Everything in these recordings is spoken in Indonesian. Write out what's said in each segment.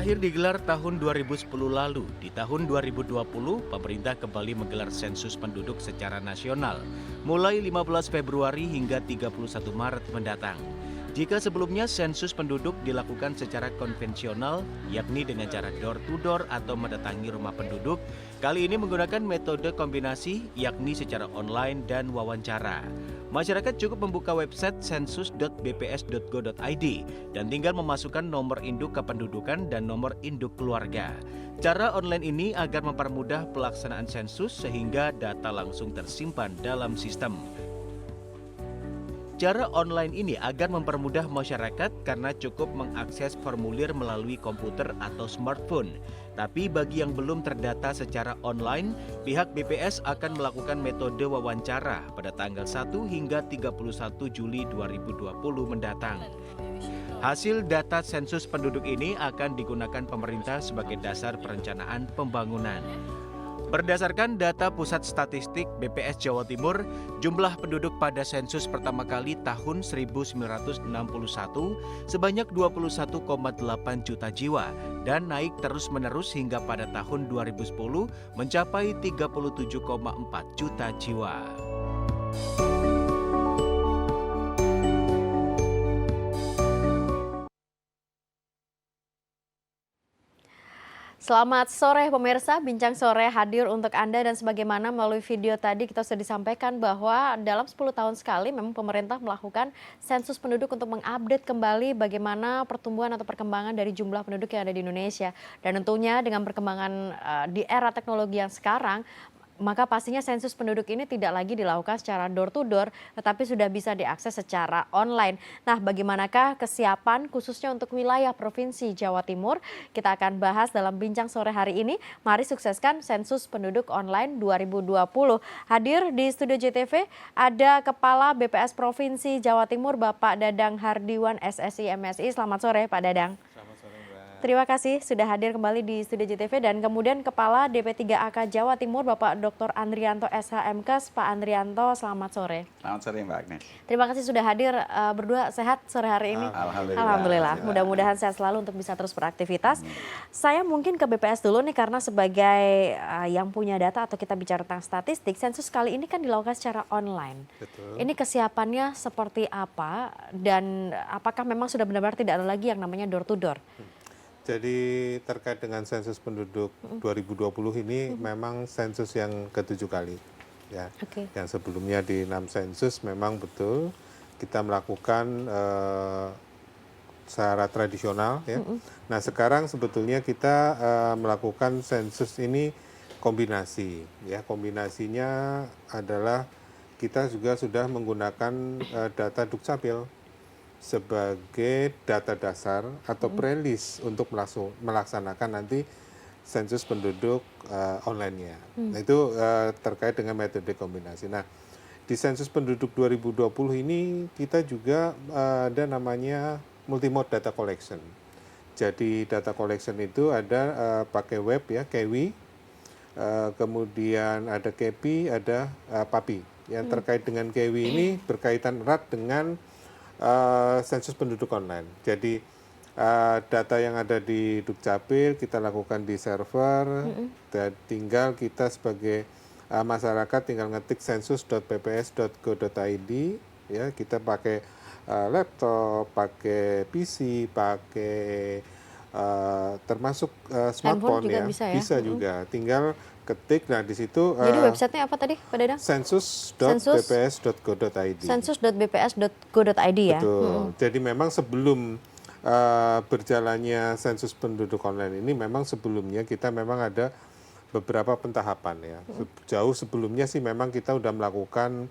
Terakhir digelar tahun 2010 lalu, di tahun 2020 pemerintah kembali menggelar sensus penduduk secara nasional mulai 15 Februari hingga 31 Maret mendatang. Jika sebelumnya sensus penduduk dilakukan secara konvensional, yakni dengan cara door to door atau mendatangi rumah penduduk, kali ini menggunakan metode kombinasi, yakni secara online dan wawancara. Masyarakat cukup membuka website sensus.bps.go.id dan tinggal memasukkan nomor induk kependudukan dan nomor induk keluarga. Cara online ini agar mempermudah pelaksanaan sensus sehingga data langsung tersimpan dalam sistem. Cara online ini agar mempermudah masyarakat karena cukup mengakses formulir melalui komputer atau smartphone. Tapi bagi yang belum terdata secara online, pihak BPS akan melakukan metode wawancara pada tanggal 1 hingga 31 Juli 2020 mendatang. Hasil data sensus penduduk ini akan digunakan pemerintah sebagai dasar perencanaan pembangunan. Berdasarkan data Pusat Statistik BPS Jawa Timur, jumlah penduduk pada sensus pertama kali tahun 1961 sebanyak 21,8 juta jiwa dan naik terus-menerus hingga pada tahun 2010 mencapai 37,4 juta jiwa. Selamat sore pemirsa, Bincang Sore hadir untuk Anda dan sebagaimana melalui video tadi kita sudah disampaikan bahwa dalam 10 tahun sekali memang pemerintah melakukan sensus penduduk untuk mengupdate kembali bagaimana pertumbuhan atau perkembangan dari jumlah penduduk yang ada di Indonesia. Dan tentunya dengan perkembangan di era teknologi yang sekarang, maka pastinya sensus penduduk ini tidak lagi dilakukan secara door to door, tetapi sudah bisa diakses secara online. Nah, bagaimanakah kesiapan khususnya untuk wilayah Provinsi Jawa Timur? Kita akan bahas dalam Bincang Sore hari ini. Mari sukseskan sensus penduduk online 2020. Hadir di studio JTV ada Kepala BPS Provinsi Jawa Timur, Bapak Dadang Hardiwan SSI MSI. Selamat sore Pak Dadang. Terima kasih sudah hadir kembali di studio JTV dan kemudian Kepala DP3AK Jawa Timur Bapak Dr. Andrianto SHMKes. Pak Andrianto, selamat sore. Selamat sore Mbak Agnes. Terima kasih sudah hadir, berdua sehat sore hari ini. Alhamdulillah. Mudah-mudahan sehat selalu untuk bisa terus beraktivitas. Saya mungkin ke BPS dulu nih karena sebagai yang punya data atau kita bicara tentang statistik, sensus kali ini kan dilakukan secara online. Betul. Ini kesiapannya seperti apa dan apakah memang sudah benar-benar tidak ada lagi yang namanya door to door? Jadi terkait dengan sensus penduduk 2020 ini memang sensus yang ke-7 kali. Ya. Yang sebelumnya di 6 sensus memang betul kita melakukan secara tradisional. Ya. Nah sekarang sebetulnya kita melakukan sensus ini kombinasi. Ya. Kombinasinya adalah kita juga sudah menggunakan data Dukcapil sebagai data dasar atau prelis untuk melaksanakan nanti sensus penduduk online-nya. Nah, itu terkait dengan metode kombinasi. Nah, di sensus penduduk 2020 ini kita juga ada namanya multimode data collection. Jadi data collection itu ada pakai web ya, KEWI, kemudian ada KEPI, ada PAPI. Yang terkait dengan KEWI ini berkaitan erat dengan sensus penduduk online. Jadi data yang ada di Dukcapil kita lakukan di server dan tinggal kita sebagai masyarakat tinggal ngetik sensus.bps.go.id ya, kita pakai laptop, pakai PC, pakai termasuk smartphone juga ya. Bisa juga. Tinggal ketik, nah di situ. Jadi websitenya apa tadi, Pak Dadang? Sensus.bps.go.id. Sensus.bps.go.id ya. Betul. Jadi memang sebelum berjalannya sensus penduduk online ini, memang sebelumnya kita memang ada beberapa pentahapan ya. Jauh sebelumnya sih memang kita udah melakukan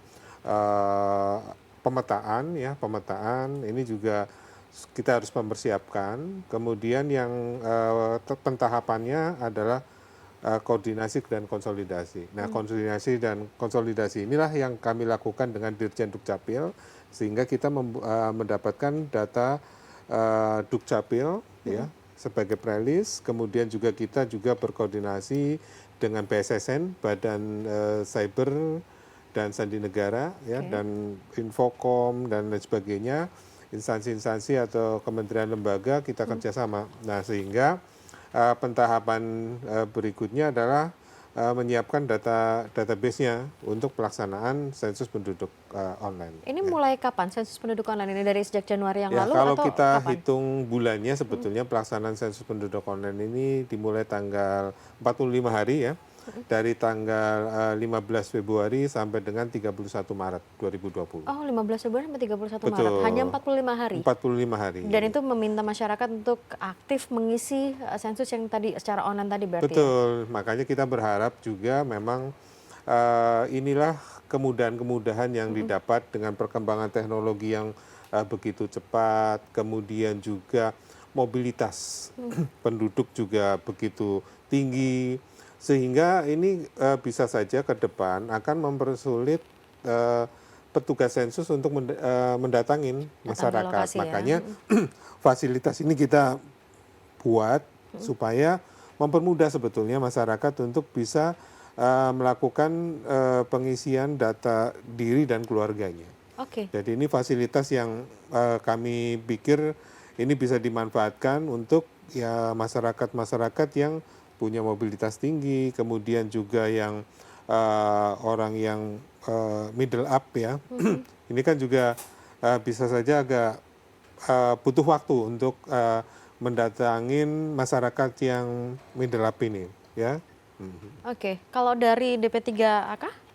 pemetaan ya, pemetaan ini juga kita harus mempersiapkan. Kemudian yang pentahapannya adalah koordinasi dan konsolidasi. Nah, koordinasi dan konsolidasi inilah yang kami lakukan dengan Dirjen Dukcapil sehingga kita mendapatkan data Dukcapil ya sebagai prelis. Kemudian juga kita juga berkoordinasi dengan BSSN, Badan Cyber dan Sandi Negara ya, dan Infocom dan lain sebagainya, instansi-instansi atau kementerian lembaga kita kerjasama. Nah, sehingga pentahapan berikutnya adalah menyiapkan database-nya untuk pelaksanaan sensus penduduk online. Ini mulai kapan sensus penduduk online ini, dari sejak Januari yang Ya, lalu kalau atau kita kapan? hitung bulannya sebetulnya pelaksanaan sensus penduduk online ini dimulai tanggal 45 hari ya. Dari tanggal 15 Februari sampai dengan 31 Maret 2020. Oh, 15 Februari sampai 31 Maret. Betul. Hanya 45 hari. 45 hari. Dan itu meminta masyarakat untuk aktif mengisi sensus yang tadi secara online tadi berarti. Ya? Betul. Makanya kita berharap juga memang inilah kemudahan-kemudahan yang didapat dengan perkembangan teknologi yang begitu cepat, kemudian juga mobilitas penduduk juga begitu tinggi, sehingga ini bisa saja ke depan akan mempersulit petugas sensus untuk mendatangin masyarakat. lokasi, ya. Makanya fasilitas ini kita buat supaya mempermudah sebetulnya masyarakat untuk bisa melakukan pengisian data diri dan keluarganya. Oke. Jadi ini fasilitas yang kami pikir ini bisa dimanfaatkan untuk ya masyarakat-masyarakat yang punya mobilitas tinggi, kemudian juga yang orang yang middle up ya. Ini kan juga bisa saja agak butuh waktu untuk mendatangin masyarakat yang middle up ini ya. Oke, kalau dari DP3AK,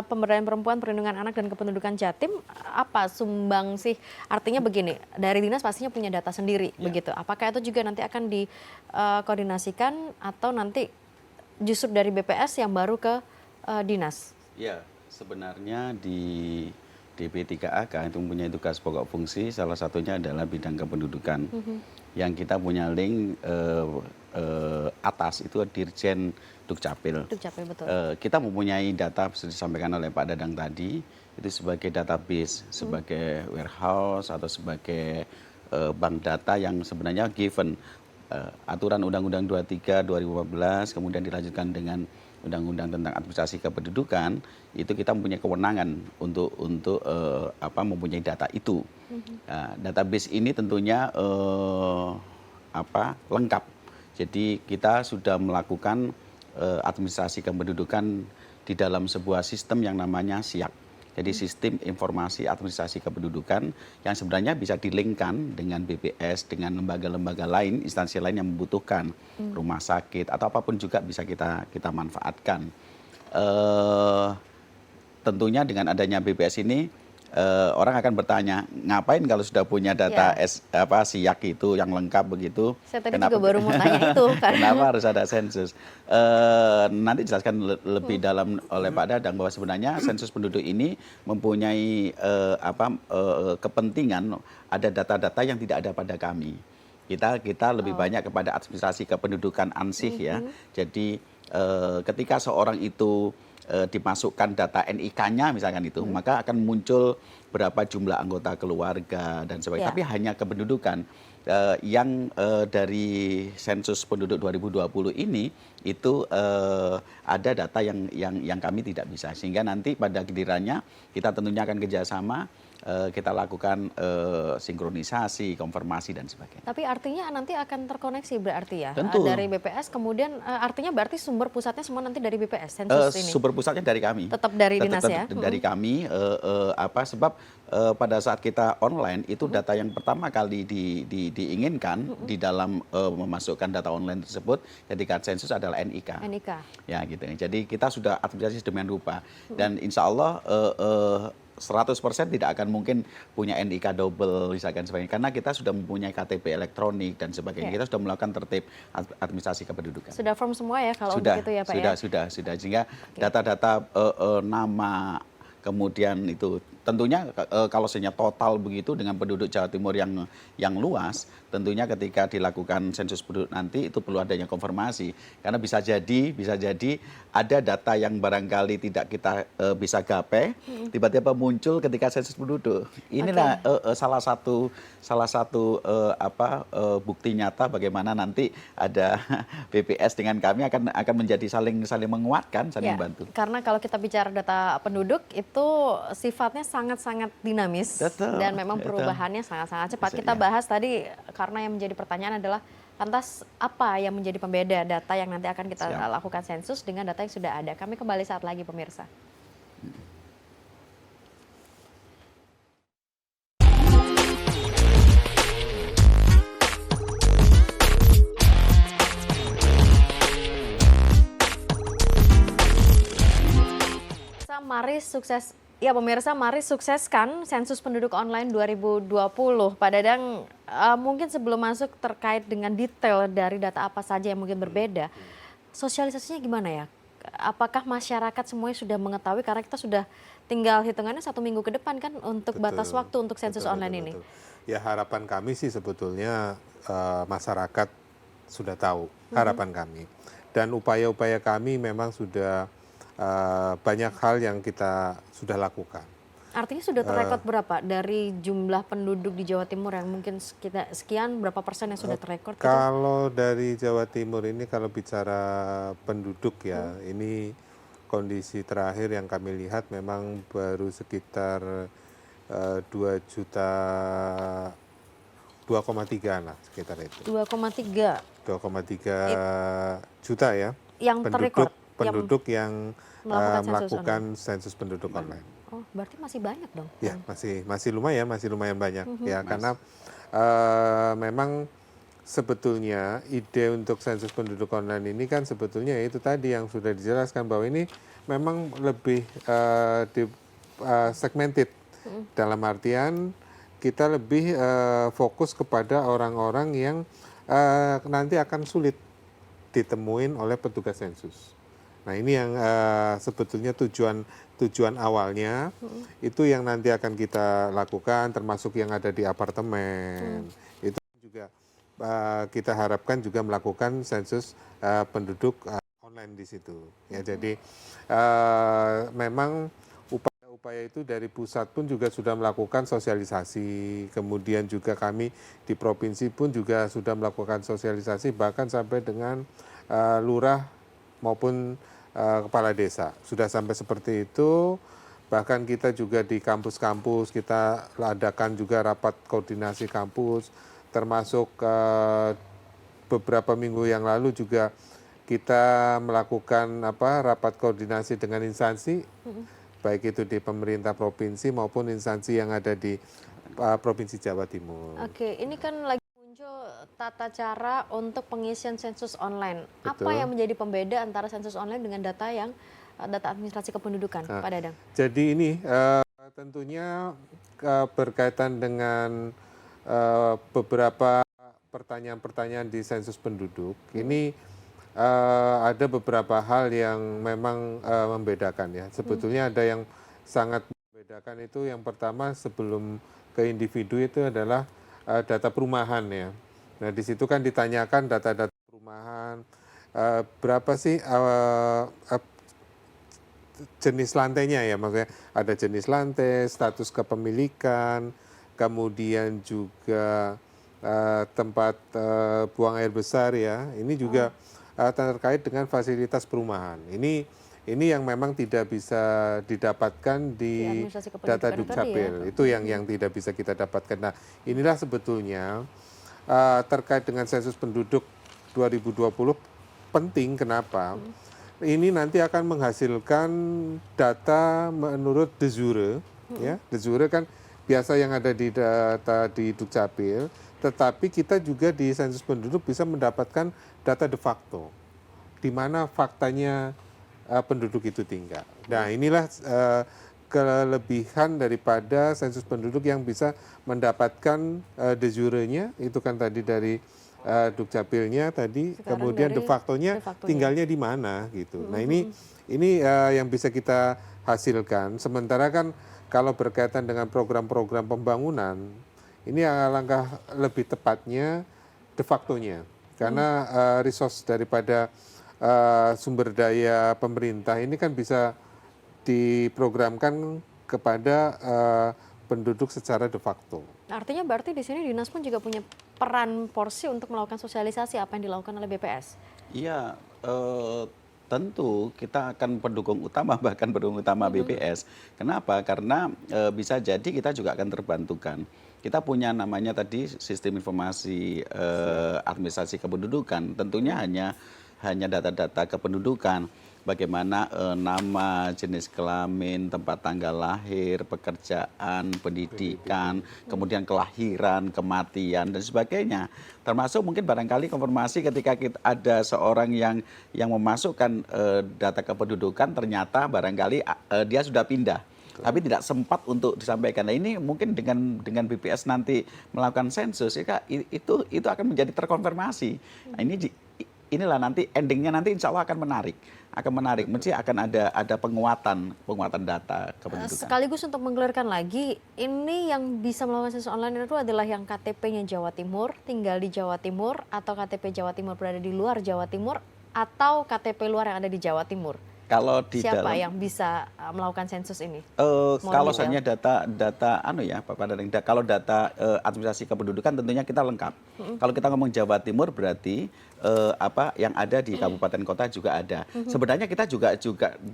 Pemberdayaan Perempuan, Perlindungan Anak dan Kependudukan Jatim, apa sumbang sih? Artinya begini, dari dinas pastinya punya data sendiri, begitu. Apakah itu juga nanti akan dikoordinasikan atau nanti justru dari BPS yang baru ke dinas? Ya, sebenarnya di DP3AK itu mempunyai tugas pokok fungsi, salah satunya adalah bidang kependudukan. Yang kita punya link atas itu Dirjen Dukcapil. Dukcapil, betul. Kita mempunyai data seperti disampaikan oleh Pak Dadang tadi, itu sebagai database, sebagai warehouse atau sebagai bank data yang sebenarnya given aturan Undang-Undang 23 2015, kemudian dilanjutkan dengan Undang-Undang tentang administrasi kependudukan, itu kita mempunyai kewenangan untuk mempunyai data itu. Database ini tentunya lengkap. Jadi kita sudah melakukan administrasi kependudukan di dalam sebuah sistem yang namanya SIAK. Jadi sistem informasi administrasi kependudukan yang sebenarnya bisa dilingkan dengan BPS, dengan lembaga-lembaga lain, instansi lain yang membutuhkan, rumah sakit atau apapun juga bisa kita manfaatkan. Tentunya dengan adanya BPS ini orang akan bertanya, ngapain kalau sudah punya data SIAK itu yang lengkap begitu? Saya tadi juga baru mau tanya itu. Kenapa harus ada sensus? Nanti dijelaskan lebih dalam oleh Pak Dadang bahwa sebenarnya sensus penduduk ini mempunyai kepentingan, ada data-data yang tidak ada pada kami. Kita lebih banyak kepada administrasi kependudukan ansih ya. Jadi ketika seorang itu dimasukkan data NIK-nya misalkan itu, maka akan muncul berapa jumlah anggota keluarga dan sebagainya. Tapi hanya kependudukan yang dari sensus penduduk 2020 ini itu ada data yang kami tidak bisa. Sehingga nanti pada gilirannya kita tentunya akan kerjasama, kita lakukan sinkronisasi, konfirmasi dan sebagainya. Tapi artinya nanti akan terkoneksi berarti ya? Tentu. Dari BPS, kemudian artinya berarti sumber pusatnya semua nanti dari BPS, sensus ini? Sumber pusatnya dari kami. Tetap dari dinas ya? Dari kami, sebab pada saat kita online itu data yang pertama kali diinginkan di dalam memasukkan data online tersebut ketika sensus adalah NIK. NIK. Ya gitu. Jadi kita sudah administrasi sedemikian rupa dan insya Allah 100% tidak akan mungkin punya NIK double misalkan sebagainya karena kita sudah mempunyai KTP elektronik dan sebagainya. Kita sudah melakukan tertib administrasi kependudukan. Sudah firm semua ya kalau untuk itu ya Pak ya? Sudah. Sehingga data-data nama kemudian itu tentunya kalau sebenarnya total begitu dengan penduduk Jawa Timur yang luas, tentunya ketika dilakukan sensus penduduk nanti itu perlu adanya konfirmasi karena bisa jadi ada data yang barangkali tidak kita bisa gapai tiba-tiba muncul ketika sensus penduduk. Inilah salah satu bukti nyata bagaimana nanti ada BPS dengan kami akan menjadi saling menguatkan, saling membantu. Karena kalau kita bicara data penduduk itu sifatnya sangat-sangat dinamis. Betul, dan memang perubahannya sangat-sangat cepat. Kita bahas tadi karena yang menjadi pertanyaan adalah Lantas apa yang menjadi pembeda data yang nanti akan kita Siap. lakukan sensus dengan data yang sudah ada? Kami kembali saat lagi pemirsa. Mari sukses. Ya pemirsa, mari sukseskan sensus penduduk online 2020. Pak Dadang, mungkin sebelum masuk terkait dengan detail dari data apa saja yang mungkin berbeda, sosialisasinya gimana ya? Apakah masyarakat semuanya sudah mengetahui, karena kita sudah tinggal hitungannya 1 minggu ke depan kan untuk batas waktu untuk sensus online ini? Ya harapan kami sih sebetulnya masyarakat sudah tahu, harapan kami. Dan upaya-upaya kami memang sudah banyak hal yang kita sudah lakukan. Artinya sudah terrekod berapa dari jumlah penduduk di Jawa Timur yang mungkin sekian berapa persen yang sudah terrekod? Gitu? Kalau dari Jawa Timur ini kalau bicara penduduk ya, ini kondisi terakhir yang kami lihat memang baru sekitar 2,3 lah sekitar itu. 2,3 juta ya. Yang terrekod. Penduduk yang melakukan sensus penduduk online. Oh, berarti masih banyak dong? Ya, masih lumayan banyak ya, karena memang sebetulnya ide untuk sensus penduduk online ini kan sebetulnya itu tadi yang sudah dijelaskan bahwa ini memang lebih segmented, dalam artian kita lebih fokus kepada orang-orang yang nanti akan sulit ditemuin oleh petugas sensus. Nah ini yang sebetulnya tujuan awalnya itu yang nanti akan kita lakukan, termasuk yang ada di apartemen. Itu juga kita harapkan juga melakukan sensus penduduk online di situ. Ya, jadi memang upaya-upaya itu dari pusat pun juga sudah melakukan sosialisasi, kemudian juga kami di provinsi pun juga sudah melakukan sosialisasi, bahkan sampai dengan lurah maupun kepala desa. Sudah sampai seperti itu, bahkan kita juga di kampus-kampus, kita adakan juga rapat koordinasi kampus, termasuk beberapa minggu yang lalu juga kita melakukan rapat koordinasi dengan instansi, baik itu di pemerintah provinsi maupun instansi yang ada di Provinsi Jawa Timur. Oke, ini kan lagi tata cara untuk pengisian sensus online. Betul. Apa yang menjadi pembeda antara sensus online dengan data administrasi kependudukan, Pak Dadang? Jadi ini tentunya berkaitan dengan beberapa pertanyaan-pertanyaan di sensus penduduk. Ini ada beberapa hal yang memang membedakan ya. Sebetulnya ada yang sangat membedakan itu, yang pertama sebelum ke individu itu adalah data perumahan ya. Nah di situ kan ditanyakan data-data perumahan, berapa sih jenis lantainya ya, maksudnya ada jenis lantai, status kepemilikan, kemudian juga tempat buang air besar ya. Ini juga terkait dengan fasilitas perumahan. Ini yang memang tidak bisa didapatkan di data Dukcapil. Ya? Itu yang tidak bisa kita dapatkan. Nah, inilah sebetulnya terkait dengan sensus penduduk 2020 penting. Kenapa? Ini nanti akan menghasilkan data menurut de jure. Ya, de jure kan biasa yang ada di data di Dukcapil, tetapi kita juga di sensus penduduk bisa mendapatkan data de facto, di mana faktanya penduduk itu tinggal. Nah, inilah kelebihan daripada sensus penduduk yang bisa mendapatkan de jure-nya, itu kan tadi dari Dukcapilnya tadi, sekarang kemudian de facto-nya tinggalnya di mana gitu. Nah, ini yang bisa kita hasilkan. Sementara kan kalau berkaitan dengan program-program pembangunan, ini alangkah lebih tepatnya de facto-nya. Karena resource daripada sumber daya pemerintah ini kan bisa diprogramkan kepada penduduk secara de facto. Artinya berarti di sini dinas pun juga punya peran porsi untuk melakukan sosialisasi apa yang dilakukan oleh BPS? Iya, Tentu kita akan pendukung utama bahkan pendukung utama BPS. Kenapa? Karena bisa jadi kita juga akan terbantukan. Kita punya namanya tadi sistem informasi administrasi kependudukan. Tentunya hanya data-data kependudukan. Bagaimana nama, jenis kelamin, tempat tanggal lahir, pekerjaan, pendidikan, kemudian kelahiran, kematian dan sebagainya. Termasuk mungkin barangkali konfirmasi ketika ada seorang yang memasukkan data kependudukan ternyata barangkali dia sudah pindah. Tapi tidak sempat untuk disampaikan. Nah ini mungkin dengan BPS nanti melakukan sensus, itu akan menjadi terkonfirmasi. Nah, inilah nanti endingnya nanti insya Allah akan menarik, mesti akan ada penguatan data kependudukan. Sekaligus untuk menggelirkan lagi, ini yang bisa melakukan sensus online itu adalah yang KTP-nya Jawa Timur, tinggal di Jawa Timur, atau KTP Jawa Timur berada di luar Jawa Timur, atau KTP luar yang ada di Jawa Timur. Kalau di Siapa yang bisa melakukan sensus ini? Kalau soalnya data Pak Dadang, kalau data administrasi kependudukan tentunya kita lengkap. Kalau kita ngomong Jawa Timur berarti yang ada di kabupaten kota juga ada. Sebenarnya kita juga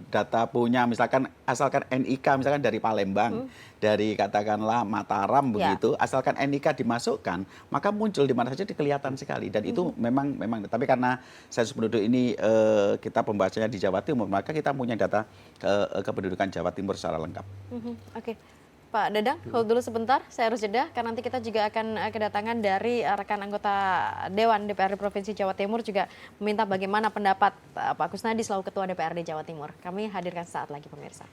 data punya misalkan asalkan NIK misalkan dari Palembang, dari katakanlah Mataram begitu, asalkan NIK dimasukkan, maka muncul di mana saja kelihatan sekali dan itu memang tapi karena sensus penduduk ini kita pembahasannya di Jawa Timur, maka kita punya data kependudukan Jawa Timur secara lengkap. Oke. Pak Dadang, hold dulu sebentar, saya harus jeda karena nanti kita juga akan kedatangan dari rekan anggota Dewan DPRD Provinsi Jawa Timur juga meminta bagaimana pendapat Pak Kusnadi selaku Ketua DPRD Jawa Timur. Kami hadirkan saat lagi pemirsa.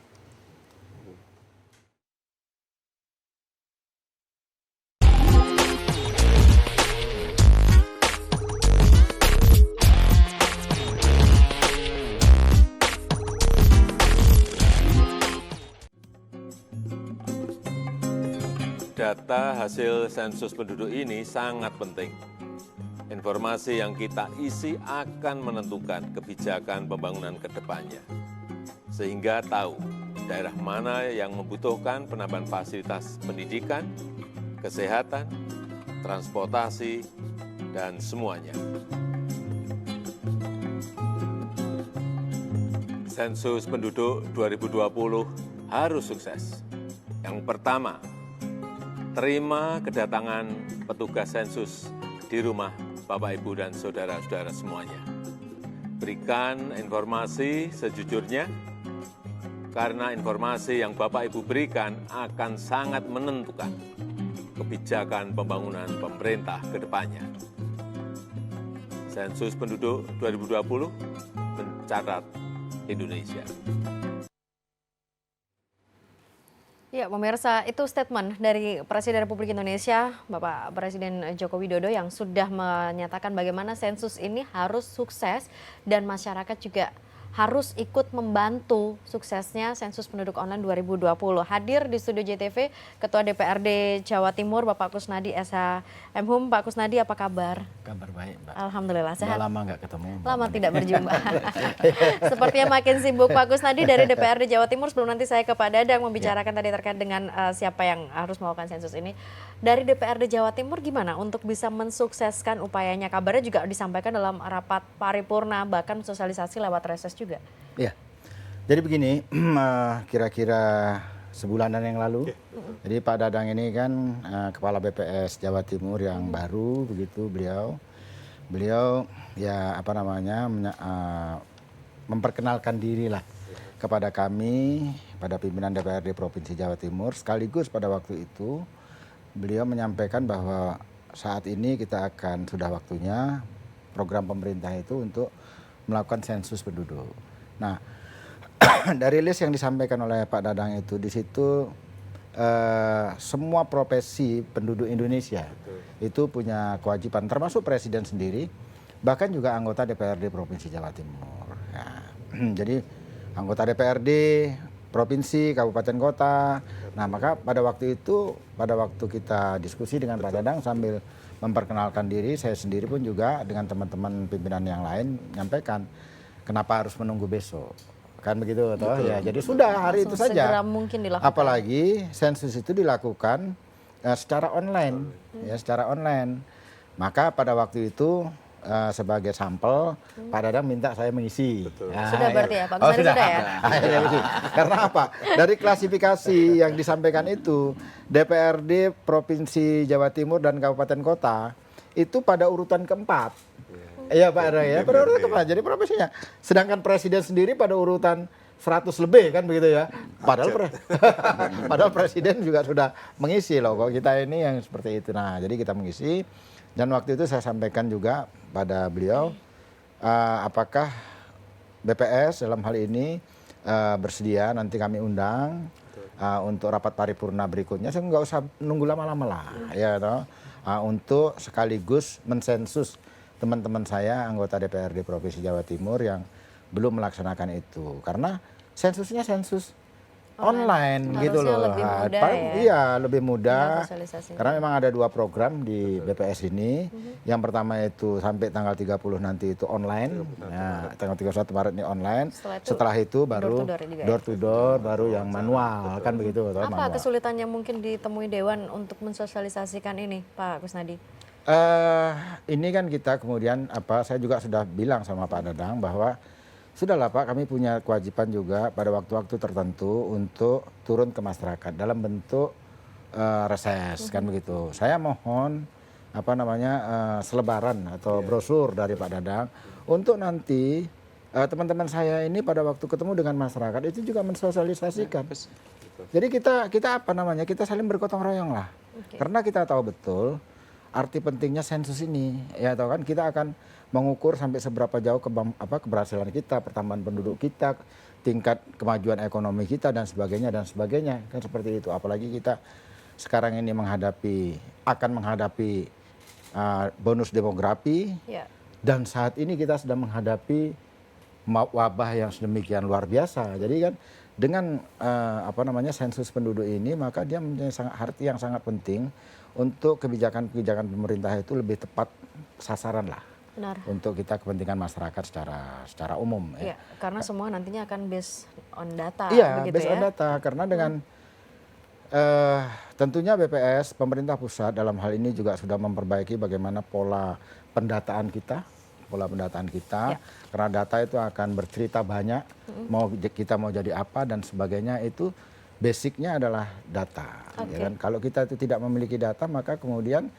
Data hasil sensus penduduk ini sangat penting. Informasi yang kita isi akan menentukan kebijakan pembangunan ke depannya. Sehingga tahu daerah mana yang membutuhkan penambahan fasilitas pendidikan, kesehatan, transportasi, dan semuanya. Sensus penduduk 2020 harus sukses. Yang pertama, terima kedatangan petugas sensus di rumah Bapak, Ibu, dan saudara-saudara semuanya. Berikan informasi sejujurnya, karena informasi yang Bapak, Ibu berikan akan sangat menentukan kebijakan pembangunan pemerintah ke depannya. Sensus penduduk 2020 mencatat Indonesia. Ya, pemirsa, itu statement dari Presiden Republik Indonesia, Bapak Presiden Joko Widodo yang sudah menyatakan bagaimana sensus ini harus sukses dan masyarakat juga harus ikut membantu suksesnya sensus penduduk online 2020. Hadir di studio JTV Ketua DPRD Jawa Timur Bapak Kusnadi SH Mhum. Pak Kusnadi, apa kabar? Kabar baik, Mbak. Alhamdulillah sehat. Udah lama nggak ketemu. Lama tidak berjumpa. Sepertinya makin sibuk Pak Kusnadi dari DPRD Jawa Timur. Sebelum nanti saya ke Pak Dadang membicarakan tadi terkait dengan siapa yang harus melakukan sensus ini. Dari DPRD Jawa Timur gimana untuk bisa mensukseskan upayanya? Kabarnya juga disampaikan dalam rapat paripurna, bahkan sosialisasi lewat reses juga. Ya, jadi begini, kira-kira sebulanan yang lalu, jadi Pak Dadang ini kan Kepala BPS Jawa Timur yang baru, begitu beliau ya apa namanya memperkenalkan diri lah kepada kami, pada pimpinan DPRD Provinsi Jawa Timur, sekaligus pada waktu itu beliau menyampaikan bahwa saat ini kita akan sudah waktunya program pemerintah itu untuk melakukan sensus penduduk. Nah, dari list yang disampaikan oleh Pak Dadang itu, di situ semua profesi penduduk Indonesia itu punya kewajiban, termasuk Presiden sendiri, bahkan juga anggota DPRD Provinsi Jawa Timur. Ya, jadi anggota DPRD Provinsi, Kabupaten Kota. Nah, maka pada waktu itu, pada waktu kita diskusi dengan Pak Dadang sambil memperkenalkan diri, saya sendiri pun juga dengan teman-teman pimpinan yang lain menyampaikan, kenapa harus menunggu besok? Kan begitu toh ya. Jadi sudah hari itu saja. Segera mungkin dilakukan. Apalagi sensus itu dilakukan secara online, ya secara online. Maka pada waktu itu sebagai sampel, Pak Dadang minta saya mengisi. Sudah berarti ya, Pak Kusnadi sudah ya? Karena apa? Dari klasifikasi yang disampaikan itu, DPRD Provinsi Jawa Timur dan Kabupaten Kota itu pada urutan keempat. Iya Pak Dadang ya, pada urutan keempat. Jadi provinsinya. Sedangkan Presiden sendiri pada urutan 100 lebih kan begitu ya. Padahal Presiden juga sudah mengisi loh. Kok kita ini yang seperti itu. Nah, jadi kita mengisi. Dan waktu itu saya sampaikan juga pada beliau, apakah BPS dalam hal ini bersedia nanti kami undang untuk rapat paripurna berikutnya. Saya nggak usah nunggu lama-lama lah, ya toh, untuk sekaligus mensensus teman-teman saya anggota DPRD Provinsi Jawa Timur yang belum melaksanakan itu, karena sensusnya sensus online gitu loh. Lebih mudah ya? Iya, lebih mudah. Sosialisasinya. Karena memang ada 2 program di BPS ini. Yang pertama itu sampai tanggal 30 nanti itu online. Nah, tanggal 31 Maret ini online. Setelah itu baru door to door, baru yang manual kan begitu. Apa kesulitan yang mungkin ditemui Dewan untuk mensosialisasikan ini, Pak Kusnadi? Ini kan kita kemudian saya juga sudah bilang sama Pak Dadang bahwa sudahlah Pak, kami punya kewajiban juga pada waktu-waktu tertentu untuk turun ke masyarakat dalam bentuk reses kan begitu. Saya mohon selebaran atau brosur dari Pak Dadang untuk nanti teman-teman saya ini pada waktu ketemu dengan masyarakat itu juga mensosialisasikan. Jadi kita kita saling bergotong royong lah. Karena kita tahu betul arti pentingnya sensus ini, ya tahu kan, kita akan mengukur sampai seberapa jauh keberhasilan kita, pertambahan penduduk kita, tingkat kemajuan ekonomi kita dan sebagainya kan seperti itu. Apalagi kita sekarang ini akan menghadapi bonus demografi, dan saat ini kita sedang menghadapi wabah yang sedemikian luar biasa. Jadi kan dengan sensus penduduk ini, maka dia mempunyai arti yang sangat penting untuk kebijakan-kebijakan pemerintah itu lebih tepat sasaran lah. Benar. Untuk kita kepentingan masyarakat secara umum. Iya, karena semua nantinya akan based on data. Iya, begitu based ya? on data. Karena dengan tentunya BPS, pemerintah pusat dalam hal ini juga sudah memperbaiki bagaimana pola pendataan kita. Karena data itu akan bercerita banyak, kita mau jadi apa dan sebagainya, itu basicnya adalah data. Ya kan? Kalau kita itu tidak memiliki data, maka kemudian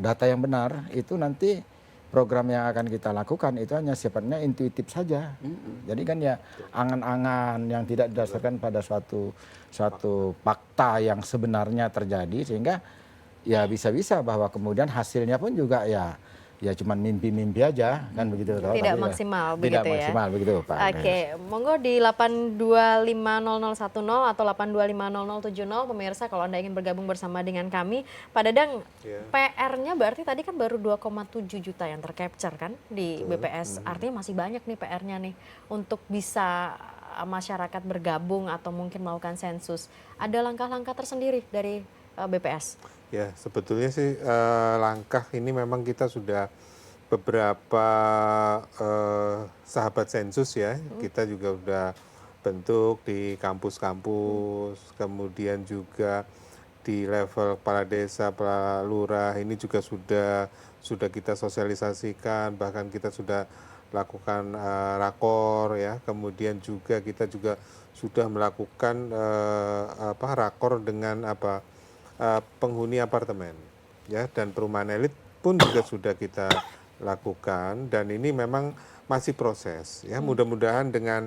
data yang benar itu nanti program yang akan kita lakukan itu hanya sifatnya intuitif saja. Jadi kan ya angan-angan yang tidak didasarkan pada suatu fakta yang sebenarnya terjadi, sehingga ya bisa-bisa bahwa kemudian hasilnya pun juga ya cuman mimpi-mimpi aja kan begitu. Tidak maksimal begitu ya. Tidak maksimal begitu Pak. Oke, monggo di 8250010 atau 8250070 pemirsa kalau Anda ingin bergabung bersama dengan kami. Pak Dadang, PR-nya berarti tadi kan baru 2,7 juta yang tercapture kan di BPS. Artinya masih banyak nih PR-nya nih untuk bisa masyarakat bergabung atau mungkin melakukan sensus. Ada langkah-langkah tersendiri dari BPS? Ya, sebetulnya sih langkah ini memang kita sudah beberapa sahabat sensus ya, kita juga sudah bentuk di kampus-kampus, kemudian juga di level kepala desa, kepala lurah, ini juga sudah kita sosialisasikan, bahkan kita sudah lakukan rakor ya, kemudian juga kita juga sudah melakukan rakor dengan penghuni apartemen ya, dan perumahan elit pun juga sudah kita lakukan, dan ini memang masih proses ya. Mudah-mudahan dengan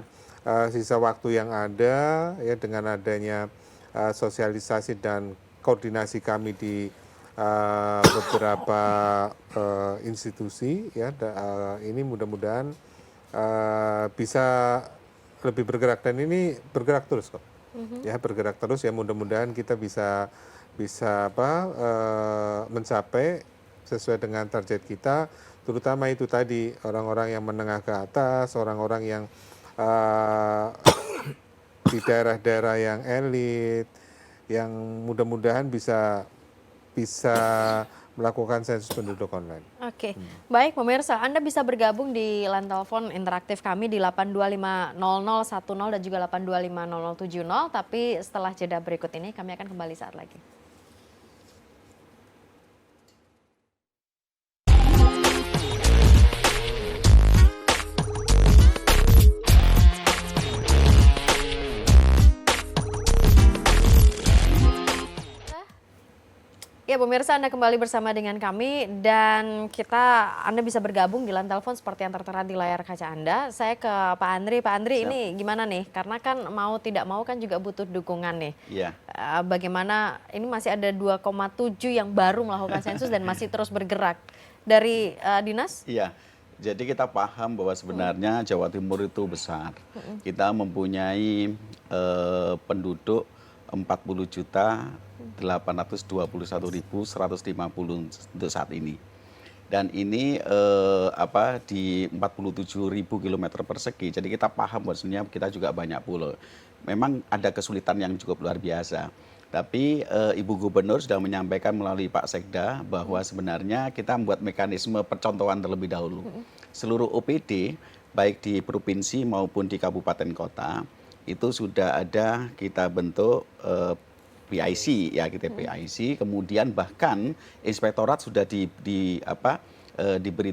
sisa waktu yang ada ya, dengan adanya sosialisasi dan koordinasi kami di beberapa institusi ya, ini mudah-mudahan bisa lebih bergerak, dan ini bergerak terus kok. Ya, bergerak terus ya, mudah-mudahan kita bisa mencapai sesuai dengan target kita, terutama itu tadi orang-orang yang menengah ke atas, orang-orang yang di daerah-daerah yang elit, yang mudah-mudahan bisa melakukan sensus penduduk online. Oke, baik pemirsa, Anda bisa bergabung di line telepon interaktif kami di 8250010 dan juga 8250070, tapi setelah jeda berikut ini kami akan kembali saat lagi. Oke, pemirsa, Anda kembali bersama dengan kami dan Anda bisa bergabung di line telepon seperti yang tertera di layar kaca Anda. Saya ke Pak Andri. Pak Andri, ini gimana nih? Karena kan mau tidak mau kan juga butuh dukungan nih. Iya. Bagaimana ini masih ada 2,7 yang baru melakukan sensus dan masih terus bergerak. Dari dinas? Iya. Jadi kita paham bahwa sebenarnya Jawa Timur itu besar. Kita mempunyai penduduk 40.821.150 untuk saat ini. Dan ini di 47.000 kilometer persegi. Jadi kita paham bahwasanya kita juga banyak pulau. Memang ada kesulitan yang cukup luar biasa. Tapi Ibu Gubernur sudah menyampaikan melalui Pak Sekda bahwa sebenarnya kita membuat mekanisme percontohan terlebih dahulu. Seluruh OPD baik di provinsi maupun di kabupaten kota itu sudah ada kita bentuk PIC ya, kita PIC. Kemudian bahkan inspektorat sudah diberi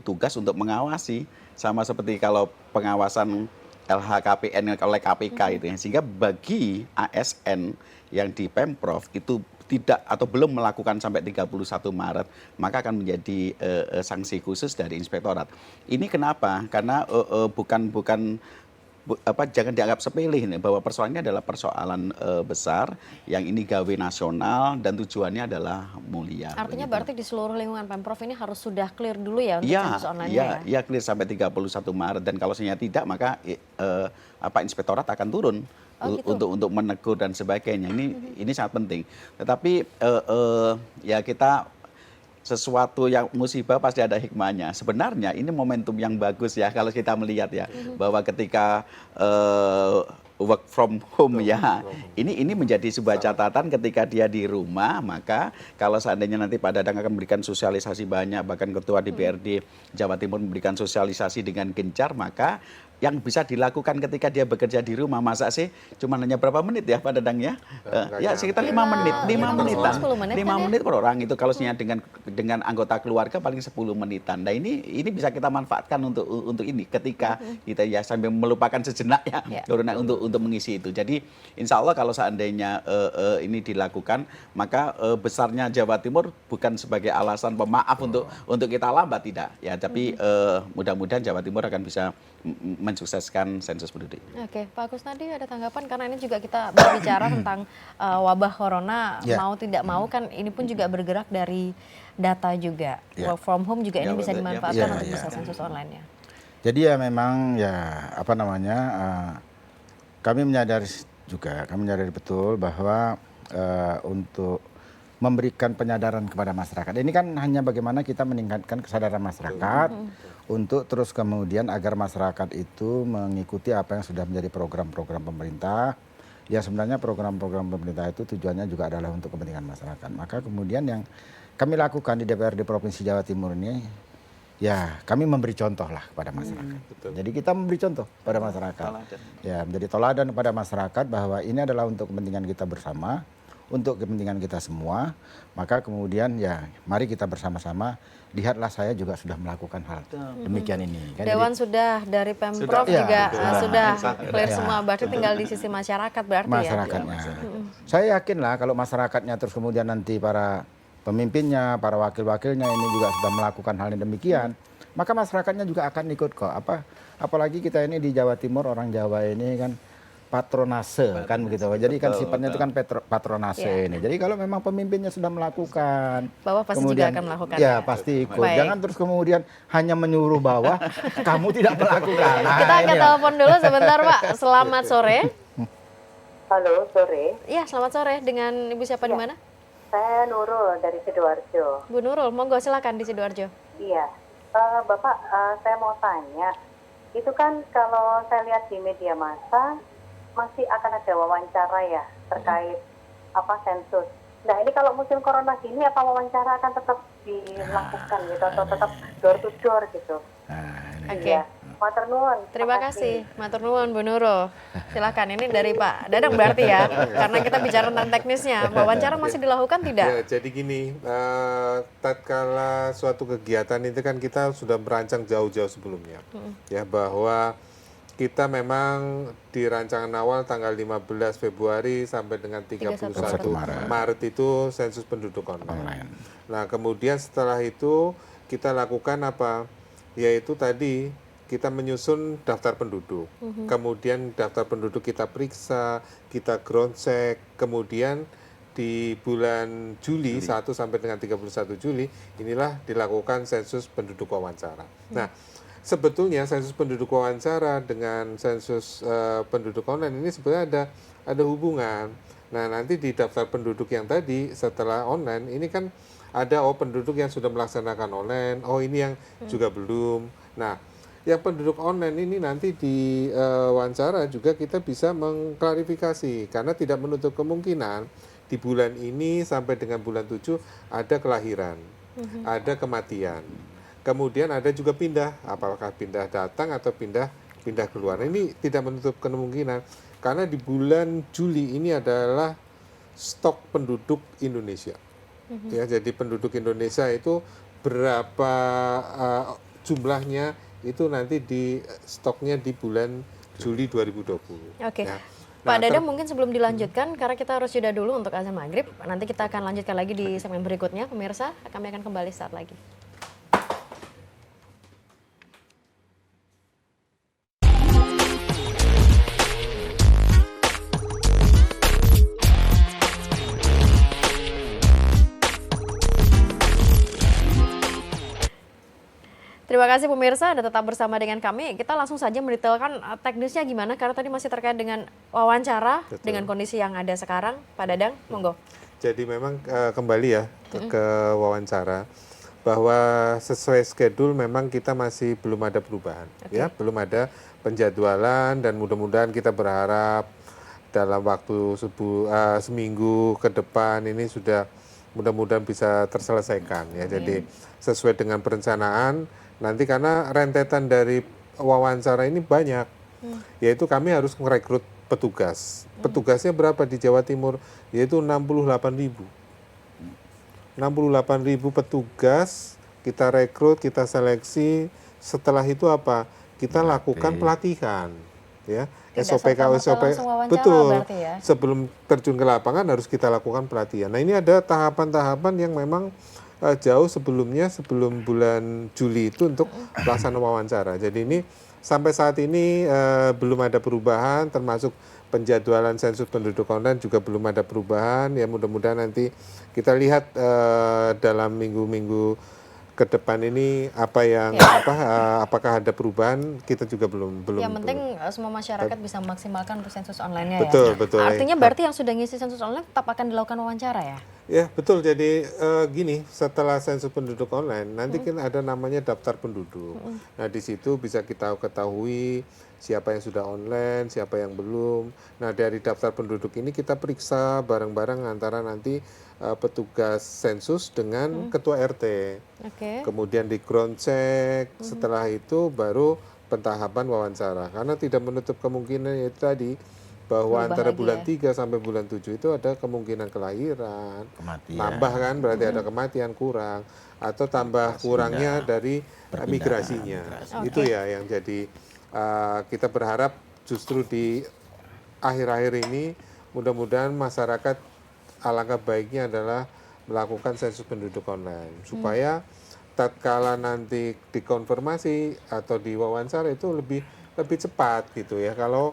tugas untuk mengawasi, sama seperti kalau pengawasan LHKPN oleh KPK itu ya. Sehingga bagi ASN yang di Pemprov itu tidak atau belum melakukan sampai 31 Maret, maka akan menjadi sanksi khusus dari inspektorat. Ini kenapa? Karena jangan dianggap sepele ini, bahwa persoalannya adalah persoalan besar yang ini gawe nasional dan tujuannya adalah mulia. Artinya begitu. berarti di seluruh lingkungan Pemprov ini harus sudah clear dulu ya untuk Ya, sensus online-nya ya? ya clear sampai 31 Maret, dan kalau sebenarnya tidak maka inspektorat akan turun untuk menegur dan sebagainya. Ini sangat penting. Tetapi ya kita sesuatu yang musibah pasti ada hikmahnya. Sebenarnya ini momentum yang bagus ya kalau kita melihat ya, bahwa ketika work from home ya, ini menjadi sebuah catatan ketika dia di rumah. Maka kalau seandainya nanti Pak Dadang akan memberikan sosialisasi banyak, bahkan Ketua DPRD Jawa Timur memberikan sosialisasi dengan gencar, maka yang bisa dilakukan ketika dia bekerja di rumah, masa sih cuma hanya berapa menit ya Pak Dadang ya? Ya sekitar 5 menit, 5 menitan. 5 menit per orang itu, kalau sebenarnya dengan anggota keluarga paling 10 menitan. Nah ini bisa kita manfaatkan untuk ini ketika kita ya sambil melupakan sejenak ya, karena untuk mengisi itu. Jadi insya Allah kalau seandainya ini dilakukan, maka besarnya Jawa Timur bukan sebagai alasan pemaaf untuk kita lambat, tidak ya, tapi mudah-mudahan Jawa Timur akan bisa mensukseskan sensus penduduk. Oke, Pak Kusnadi ada tanggapan, karena ini juga kita berbicara tentang wabah corona, mau tidak mau kan ini pun juga bergerak dari data juga. Work from home juga ini bisa dimanfaatkan untuk bisa sensus online-nya. Jadi ya memang ya kami menyadari betul bahwa untuk memberikan penyadaran kepada masyarakat. Ini kan hanya bagaimana kita meningkatkan kesadaran masyarakat untuk terus kemudian agar masyarakat itu mengikuti apa yang sudah menjadi program-program pemerintah. Ya sebenarnya program-program pemerintah itu tujuannya juga adalah untuk kepentingan masyarakat. Maka kemudian yang kami lakukan di DPRD Provinsi Jawa Timur ini, ya kami memberi contoh lah kepada masyarakat. Jadi kita memberi contoh pada masyarakat. Ya menjadi toladan kepada masyarakat bahwa ini adalah untuk kepentingan kita bersama, untuk kepentingan kita semua. Maka kemudian ya mari kita bersama-sama, lihatlah saya juga sudah melakukan hal demikian ini. Kan Dewan sudah dari Pemprov sudah clear semua, berarti tinggal di sisi masyarakat berarti masyarakatnya. Saya yakin lah kalau masyarakatnya terus kemudian nanti para pemimpinnya, para wakil-wakilnya ini juga sudah melakukan hal yang demikian, maka masyarakatnya juga akan ikut kok. Apalagi kita ini di Jawa Timur, orang Jawa ini kan patronase kan begitu. Jadi kan sifatnya itu kan patronase ini. Jadi kalau memang pemimpinnya sudah melakukan, bawah pasti kemudian, juga akan melakukan. Ya pasti ikut. Baik. Jangan terus kemudian hanya menyuruh bawah, kamu tidak melakukan. Nah, Kita akan telepon dulu sebentar Pak. Selamat sore. Halo, sore. Iya, selamat sore. Dengan Ibu siapa di mana? Saya Nurul dari Sidoarjo. Bu Nurul, monggo silakan di Sidoarjo. Iya, Bapak, saya mau tanya, itu kan kalau saya lihat di media massa masih akan ada wawancara ya terkait sensus. Nah ini kalau musim corona gini, apa wawancara akan tetap dilakukan gitu atau tetap door to door gitu? Oke. Matur nuwun. Terima kasih, matur nuwun Bu Nurul. Silakan, ini dari Pak Dadang berarti ya, karena kita bicara tentang teknisnya. Wawancara masih dilakukan tidak? Ya, jadi gini, tatkala suatu kegiatan itu kan kita sudah merancang jauh-jauh sebelumnya, ya bahwa kita memang di rancangan awal tanggal 15 Februari sampai dengan 31 Maret itu sensus penduduk online. Nah, kemudian setelah itu kita lakukan apa? Yaitu tadi kita menyusun daftar penduduk. Kemudian daftar penduduk kita periksa, kita ground check, kemudian di bulan Juli 1 sampai dengan 31 Juli inilah dilakukan sensus penduduk wawancara. Nah, sebetulnya sensus penduduk wawancara dengan sensus penduduk online ini sebenarnya ada hubungan. Nah, nanti di daftar penduduk yang tadi setelah online ini kan ada penduduk yang sudah melaksanakan online, ini yang juga belum. Nah, yang penduduk online ini nanti di wawancara juga kita bisa mengklarifikasi karena tidak menutup kemungkinan di bulan ini sampai dengan bulan 7 ada kelahiran, ada kematian. Kemudian ada juga pindah, apakah pindah datang atau pindah keluar. Ini tidak menutup kemungkinan karena di bulan Juli ini adalah stok penduduk Indonesia. Ya, jadi penduduk Indonesia itu berapa jumlahnya itu nanti di stoknya di bulan Juli 2020. Oke. Ya. Pak Dadang mungkin sebelum dilanjutkan, karena kita harus jeda dulu untuk azan maghrib, nanti kita akan lanjutkan lagi di segmen berikutnya. Pemirsa, kami akan kembali saat lagi. Terima kasih pemirsa, Anda tetap bersama dengan kami. Kita langsung saja mendetailkan teknisnya gimana, karena tadi masih terkait dengan wawancara. Betul. Dengan kondisi yang ada sekarang. Pak Dadang, monggo. Jadi memang kembali ya ke wawancara, bahwa sesuai schedule memang kita masih belum ada perubahan. Ya, belum ada penjadwalan dan mudah-mudahan kita berharap dalam waktu seminggu ke depan ini sudah mudah-mudahan bisa terselesaikan ya. Jadi sesuai dengan perencanaan. Nanti karena rentetan dari wawancara ini banyak, yaitu kami harus merekrut petugas. Petugasnya berapa di Jawa Timur? Yaitu 68.000. 68.000 petugas kita rekrut, kita seleksi. Setelah itu apa? Kita lakukan pelatihan, ya. SOP betul. Ya? Sebelum terjun ke lapangan harus kita lakukan pelatihan. Nah, ini ada tahapan-tahapan yang memang jauh sebelumnya, sebelum bulan Juli itu untuk pelaksanaan wawancara. Jadi ini sampai saat ini belum ada perubahan, termasuk penjadwalan sensus penduduk online juga belum ada perubahan. Ya mudah-mudahan nanti kita lihat dalam minggu-minggu ke depan ini apa yang apakah ada perubahan, kita juga belum. Yang penting semua masyarakat bisa memaksimalkan untuk sensus online-nya betul, ya. Betul. Artinya berarti yang sudah ngisi sensus online tetap akan dilakukan wawancara ya? Ya betul. Jadi gini, setelah sensus penduduk online nanti kan ada namanya daftar penduduk. Nah di situ bisa kita ketahui siapa yang sudah online, siapa yang belum. Nah dari daftar penduduk ini kita periksa bareng-bareng antara nanti petugas sensus dengan ketua RT. Kemudian di ground check, setelah itu baru pentahapan wawancara. Karena tidak menutup kemungkinan itu tadi bahwa antara bulan 3 sampai bulan 7 itu ada kemungkinan kelahiran, nambah kan berarti ada kematian kurang atau tambah kurangnya dari migrasinya. Itu ya yang jadi kita berharap justru di akhir-akhir ini mudah-mudahan masyarakat alangkah baiknya adalah melakukan sensus penduduk online supaya tatkala nanti dikonfirmasi atau diwawancara itu lebih cepat gitu ya. Kalau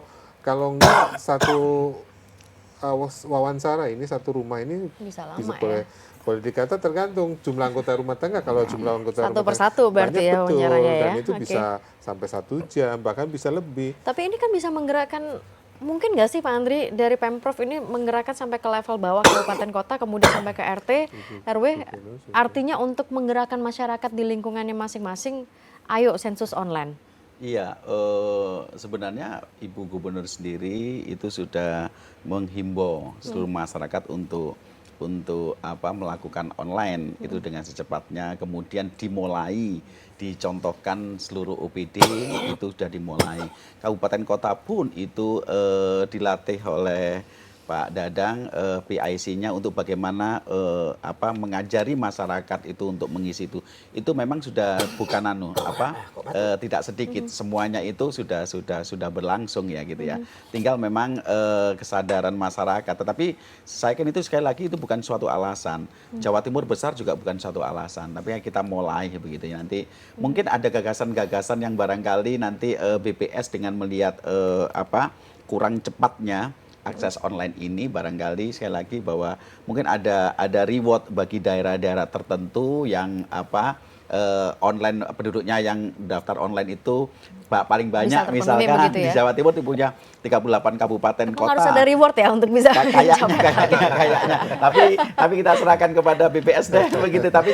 enggak satu wawancara ini satu rumah ini bisa lama boleh dikata tergantung jumlah anggota rumah tangga. Kalau jumlah anggota satu persatu berarti banyak, ya wawancaranya ya. Dan itu bisa sampai 1 jam bahkan bisa lebih. Tapi ini kan bisa menggerakkan, mungkin nggak sih Pak Andri dari Pemprov ini menggerakkan sampai ke level bawah kabupaten kota kemudian sampai ke RT RW, artinya untuk menggerakkan masyarakat di lingkungannya masing-masing, ayo sensus online. Iya, sebenarnya Ibu Gubernur sendiri itu sudah menghimbau seluruh masyarakat untuk melakukan online itu dengan secepatnya. Kemudian dimulai, dicontohkan seluruh OPD itu sudah dimulai. Kabupaten kota pun itu dilatih oleh Pak Dadang, PIC-nya untuk bagaimana mengajari masyarakat itu untuk mengisi itu memang sudah bukan tidak sedikit, semuanya itu sudah berlangsung ya gitu ya. Tinggal memang kesadaran masyarakat. Tetapi saya kan itu sekali lagi itu bukan suatu alasan. Jawa Timur besar juga bukan suatu alasan. Tapi kita mulai begitu ya. Nanti mungkin ada gagasan-gagasan yang barangkali nanti BPS dengan melihat kurang cepatnya akses online ini, barangkali sekali lagi bahwa mungkin ada reward bagi daerah-daerah tertentu yang online penduduknya yang daftar online itu paling banyak, misalkan di Jawa Timur itu punya 38 kabupaten kota. Harus ada reward ya untuk bisa kayaknya. Tapi kita serahkan kepada BPS deh begitu. Tapi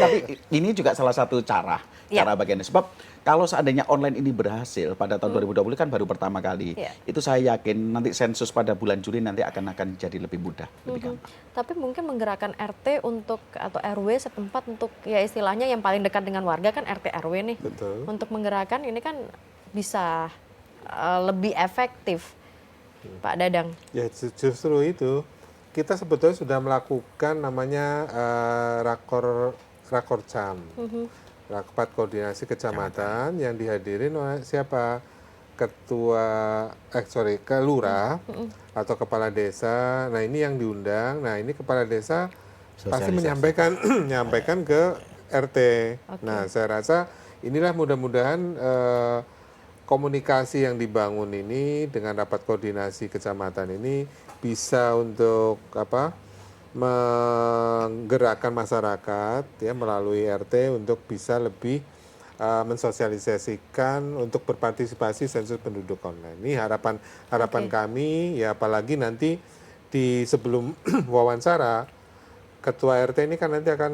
ini juga salah satu cara bagian. Sebab kalau seandainya online ini berhasil pada tahun 2020 kan baru pertama kali. Itu saya yakin nanti sensus pada bulan Juli nanti akan jadi lebih mudah, lebih gampang. Tapi mungkin menggerakkan RT atau RW setempat untuk ya istilahnya yang paling dekat dengan warga kan RT RW nih. Betul. Untuk menggerakkan ini kan bisa lebih efektif, Pak Dadang. Ya justru itu kita sebetulnya sudah melakukan namanya rakorcam, rapat koordinasi kecamatan yang dihadirin oleh siapa? Kelurah atau kepala desa. Nah ini yang diundang. Nah ini kepala desa pasti menyampaikan ke RT. Nah saya rasa inilah mudah-mudahan komunikasi yang dibangun ini dengan rapat koordinasi kecamatan ini bisa untuk menggerakkan masyarakat ya melalui RT untuk bisa lebih mensosialisasikan untuk berpartisipasi sensus penduduk online. Ini harapan kami ya, apalagi nanti di sebelum wawancara ketua RT ini kan nanti akan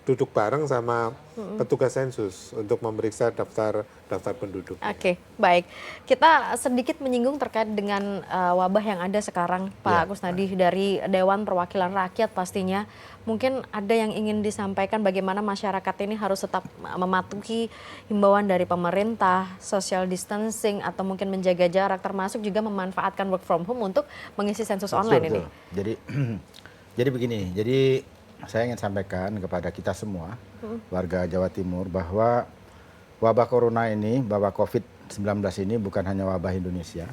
duduk bareng sama petugas sensus untuk memeriksa daftar penduduk. Oke, baik. Kita sedikit menyinggung terkait dengan wabah yang ada sekarang, Pak Kusnadi, dari Dewan Perwakilan Rakyat pastinya. Mungkin ada yang ingin disampaikan bagaimana masyarakat ini harus tetap mematuhi himbauan dari pemerintah, social distancing, atau mungkin menjaga jarak, termasuk juga memanfaatkan work from home untuk mengisi sensus online ini. Jadi begini, saya ingin sampaikan kepada kita semua, warga Jawa Timur, bahwa wabah corona ini, wabah COVID-19 ini bukan hanya wabah Indonesia,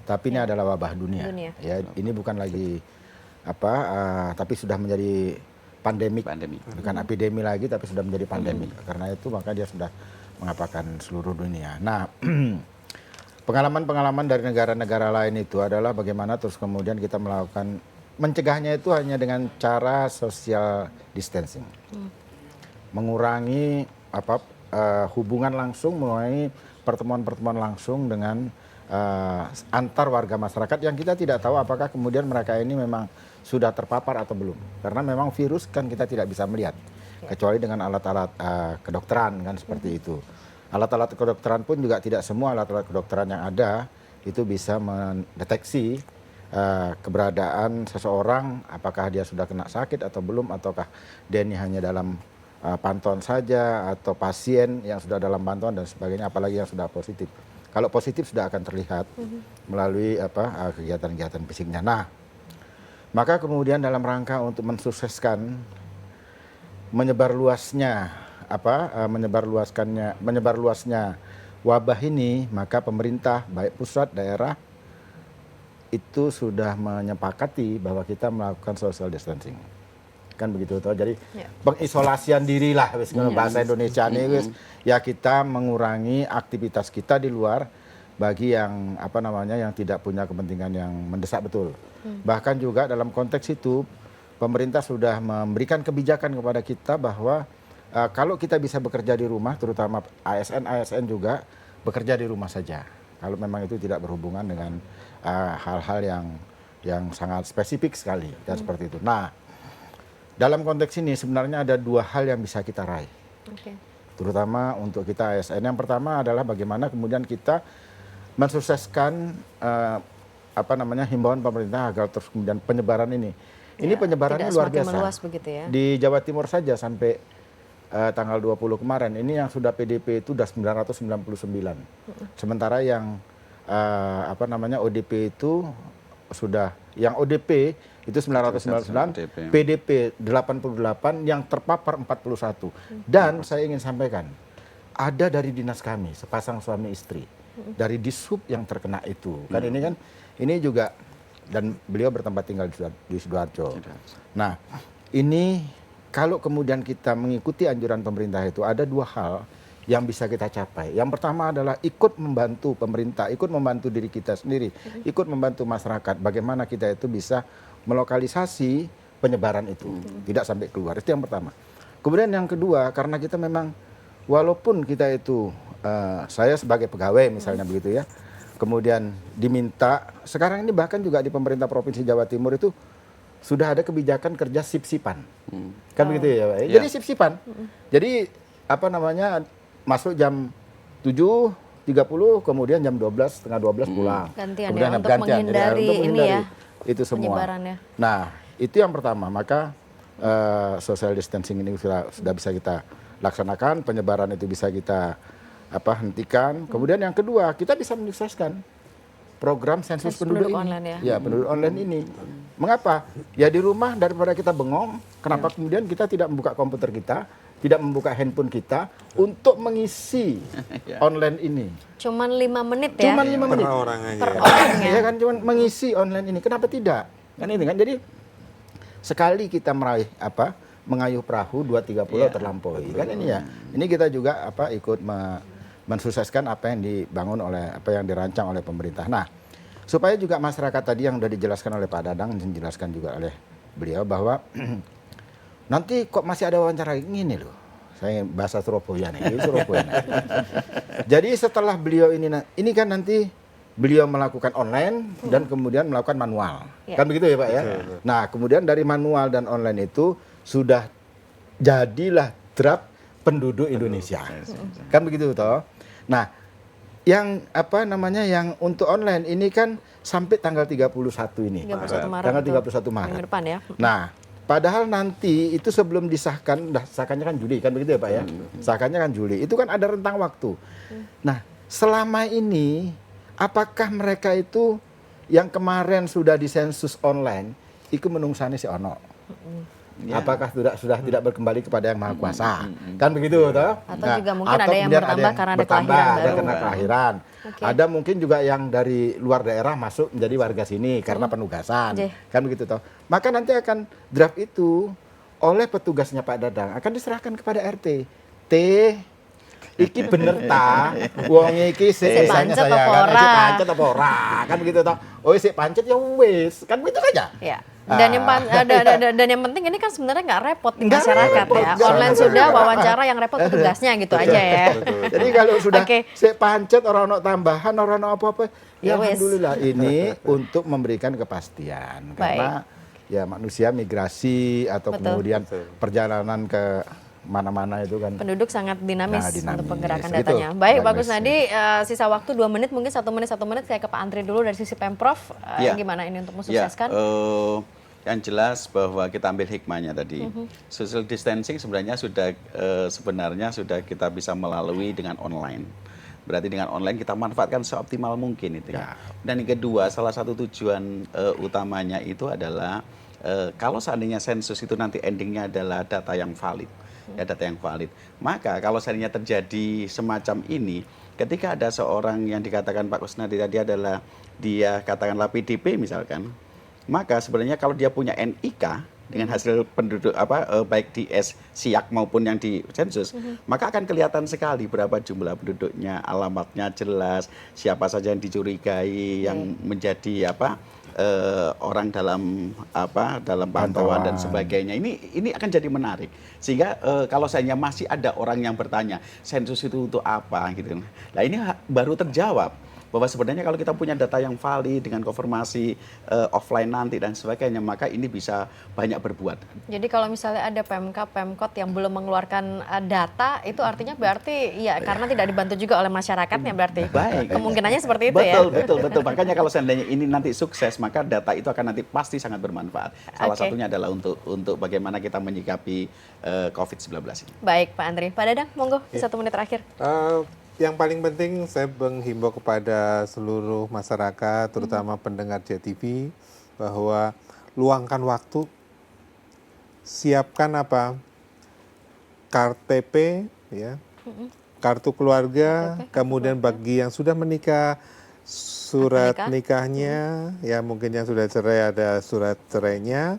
tapi ini adalah wabah dunia. Ya, ini bukan lagi tapi sudah menjadi pandemik. Bukan epidemi lagi, tapi sudah menjadi pandemik. Karena itu maka dia sudah mengapakan seluruh dunia. Nah, pengalaman-pengalaman dari negara-negara lain itu adalah bagaimana terus kemudian kita melakukan mencegahnya itu hanya dengan cara social distancing, mengurangi hubungan langsung, mengurangi pertemuan-pertemuan langsung dengan antar warga masyarakat yang kita tidak tahu apakah kemudian mereka ini memang sudah terpapar atau belum, karena memang virus kan kita tidak bisa melihat kecuali dengan alat-alat kedokteran kan seperti itu. Alat-alat kedokteran pun juga tidak semua alat-alat kedokteran yang ada itu bisa mendeteksi keberadaan seseorang, apakah dia sudah kena sakit atau belum, ataukah dia ini hanya dalam pantauan saja, atau pasien yang sudah dalam pantauan dan sebagainya, apalagi yang sudah positif. Kalau positif sudah akan terlihat melalui kegiatan-kegiatan fisiknya. Nah, maka kemudian dalam rangka untuk mensukseskan menyebar luasnya wabah ini, maka pemerintah baik pusat, daerah itu sudah menyepakati bahwa kita melakukan social distancing. Kan begitu toh. Jadi pengisolasian diri lah bahasa Indonesia ini ya, kita mengurangi aktivitas kita di luar bagi yang yang tidak punya kepentingan yang mendesak betul. Bahkan juga dalam konteks itu pemerintah sudah memberikan kebijakan kepada kita bahwa kalau kita bisa bekerja di rumah, terutama ASN juga bekerja di rumah saja. Kalau memang itu tidak berhubungan dengan hal-hal yang sangat spesifik sekali dan seperti itu. Nah, dalam konteks ini sebenarnya ada dua hal yang bisa kita raih, terutama untuk kita ASN. Yang pertama adalah bagaimana kemudian kita mensukseskan himbauan pemerintah agar terus kemudian penyebaran ini. Ini penyebarannya luar biasa. Meluas begitu ya. Di Jawa Timur saja sampai tanggal 20 kemarin ini yang sudah PDP itu sudah 999. Sementara yang ODP itu sudah yang ODP itu 999, PDP 88, yang terpapar 41. Dan saya ingin sampaikan, ada dari dinas kami, sepasang suami istri, dari Dishub yang terkena itu. Kan ini juga, dan beliau bertempat tinggal di Sidoarjo. Nah, ini kalau kemudian kita mengikuti anjuran pemerintah itu, ada dua hal yang bisa kita capai. Yang pertama adalah ikut membantu pemerintah, ikut membantu diri kita sendiri, ikut membantu masyarakat. Bagaimana kita itu bisa melokalisasi penyebaran itu, tidak sampai keluar. Itu yang pertama. Kemudian yang kedua, karena kita memang, walaupun kita itu, saya sebagai pegawai misalnya begitu ya, kemudian diminta, sekarang ini bahkan juga di pemerintah Provinsi Jawa Timur itu, sudah ada kebijakan kerja sip-sipan. Kan begitu ya Pak? Jadi sip-sipan. Jadi apa namanya, masuk jam 7.30, kemudian jam 12, setengah 12 pulang. Gantian Kemudian ya, untuk menghindari ini ya, itu semua. penyebarannya. Nah, itu yang pertama. Maka social distancing ini sudah bisa kita laksanakan, penyebaran itu bisa kita hentikan. Kemudian yang kedua, kita bisa menyukseskan program sensus penduduk ini. Online ya. Ya, penduduk online ini. Mengapa? Ya di rumah daripada kita bengong, kenapa kemudian kita tidak membuka komputer kita, tidak membuka handphone kita untuk mengisi online ini. Cuman 5 menit ya. Cuman 5 menit. Per orang aja. Per orang ya. Ya kan, cuman mengisi online ini. Kenapa tidak? Kan ini kan, jadi sekali kita mengayuh perahu 2.30 terlampaui. Kan ini ya. Ini kita juga ikut mensukseskan apa yang dibangun oleh, apa yang dirancang oleh pemerintah. Nah, supaya juga masyarakat tadi yang sudah dijelaskan oleh Pak Dadang, dijelaskan juga oleh beliau bahwa nanti kok masih ada wawancara ini loh. Saya bahasa Surabaya nih, Surabaya. Jadi setelah beliau ini kan nanti beliau melakukan online dan kemudian melakukan manual. Kan begitu ya Pak ya? Nah, kemudian dari manual dan online itu sudah jadilah draft penduduk Indonesia. Kan begitu toh? Nah, yang yang untuk online ini kan sampai tanggal 31 ini. 31 Maret. Tanggal 31 Maret. Minggu depan ya. Nah, padahal nanti itu sebelum disahkan, sahkannya kan Juli, kan begitu ya Pak ya? Sahkannya kan Juli. Itu kan ada rentang waktu. Nah, selama ini apakah mereka itu yang kemarin sudah disensus online, itu menungsani si ono? Apakah sudah tidak berkembali kepada yang Maha Kuasa? Kan begitu toh? Atau juga mungkin ada yang bertambah karena ada kelahiran baru. Karena kelahiran. Ada mungkin juga yang dari luar daerah masuk menjadi warga sini karena penugasan. Kan begitu toh? Maka nanti akan draft itu oleh petugasnya Pak Dadang akan diserahkan kepada RT. Iki bener ta? Wong iki sik pancet saya apa kan ora? sik pancet apa ora? Kan begitu toh? Oh sik pancet ya wis. Kan begitu aja. Ya. Dan yang penting ini kan sebenarnya nggak repot di Nggak masyarakat repot, ya. nggak Online repot. sudah, wawancara yang repot petugasnya gitu aja ya. Jadi kalau sudah Oke. sik pancet orang ono tambahan, orang ono apa-apa, Ya ya wes. alhamdulillah ini untuk memberikan kepastian karena ya manusia migrasi atau Betul. kemudian perjalanan ke mana-mana itu kan Penduduk sangat dinamis, Nah, dinamis. untuk pengerakan Gitu. datanya. Baik, Bagus. Bagus Nadi, sisa waktu 2 menit, mungkin 1 menit saya ke Pak Andri dulu dari sisi Pemprov. Gimana ini untuk mensukseskan? Yang jelas bahwa kita ambil hikmahnya tadi. Social distancing sebenarnya sudah kita bisa melalui dengan online. Berarti dengan online kita manfaatkan seoptimal mungkin itu ya. Dan yang kedua, salah satu tujuan utamanya itu adalah kalau seandainya sensus itu nanti endingnya adalah data yang valid, data yang valid. Maka kalau seandainya terjadi semacam ini, ketika ada seorang yang dikatakan Pak Kusnadi tadi adalah dia katakanlah PDP misalkan, maka sebenarnya kalau dia punya NIK dengan hasil penduduk baik di SIAK maupun yang di sensus, maka akan kelihatan sekali berapa jumlah penduduknya, alamatnya jelas, siapa saja yang dicurigai, yang menjadi orang dalam pantauan dan sebagainya. Ini akan jadi menarik. Sehingga kalau saya masih ada orang yang bertanya, sensus itu untuk apa gitu. Nah, ini baru terjawab bahwa sebenarnya kalau kita punya data yang valid dengan konfirmasi offline nanti dan sebagainya, maka ini bisa banyak berbuat. Jadi kalau misalnya ada Pemkot yang belum mengeluarkan data, itu artinya berarti ya karena tidak dibantu juga oleh masyarakatnya berarti. Baik. Kemungkinannya seperti itu Betul. Makanya kalau seandainya ini nanti sukses, maka data itu akan nanti pasti sangat bermanfaat. Salah satunya adalah untuk bagaimana kita menyikapi COVID-19 ini. Baik, Pak Andri. Pak Dadang, monggo 1 menit terakhir. Yang paling penting saya menghimbau kepada seluruh masyarakat, terutama pendengar JTV, bahwa luangkan waktu, siapkan apa, KTP, ya, kartu keluarga, KTP, kemudian bagi yang sudah menikah, surat nikahnya, ya mungkin yang sudah cerai ada surat cerainya,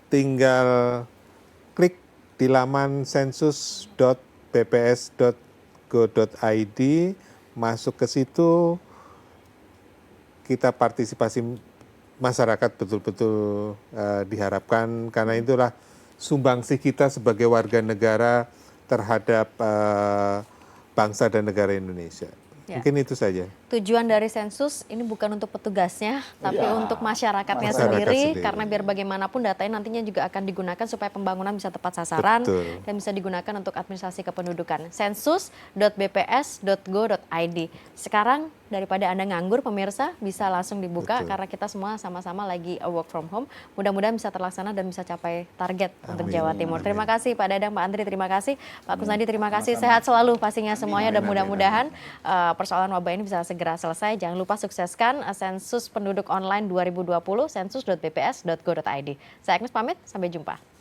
tinggal klik di laman sensus.bps.go.id, masuk ke situ, kita partisipasi masyarakat betul-betul diharapkan, karena itulah sumbangsih kita sebagai warga negara terhadap bangsa dan negara Indonesia. Ya. Mungkin itu saja. Tujuan dari sensus ini bukan untuk petugasnya, tapi untuk masyarakatnya sendiri, karena biar bagaimanapun datanya nantinya juga akan digunakan supaya pembangunan bisa tepat sasaran. Betul. Dan bisa digunakan untuk administrasi kependudukan. sensus.bps.go.id. Sekarang daripada Anda nganggur, pemirsa bisa langsung dibuka. Karena kita semua sama-sama lagi work from home. Mudah-mudahan bisa terlaksana dan bisa capai target untuk Jawa Timur. Terima kasih Pak Dadang, Pak Andri, terima kasih. Pak Kusnadi, terima kasih. Sehat selalu pastinya semuanya, dan mudah-mudahan persoalan wabah ini bisa segera selesai. Jangan lupa sukseskan sensus penduduk online 2020, sensus.bps.go.id. Saya Agnes pamit, sampai jumpa.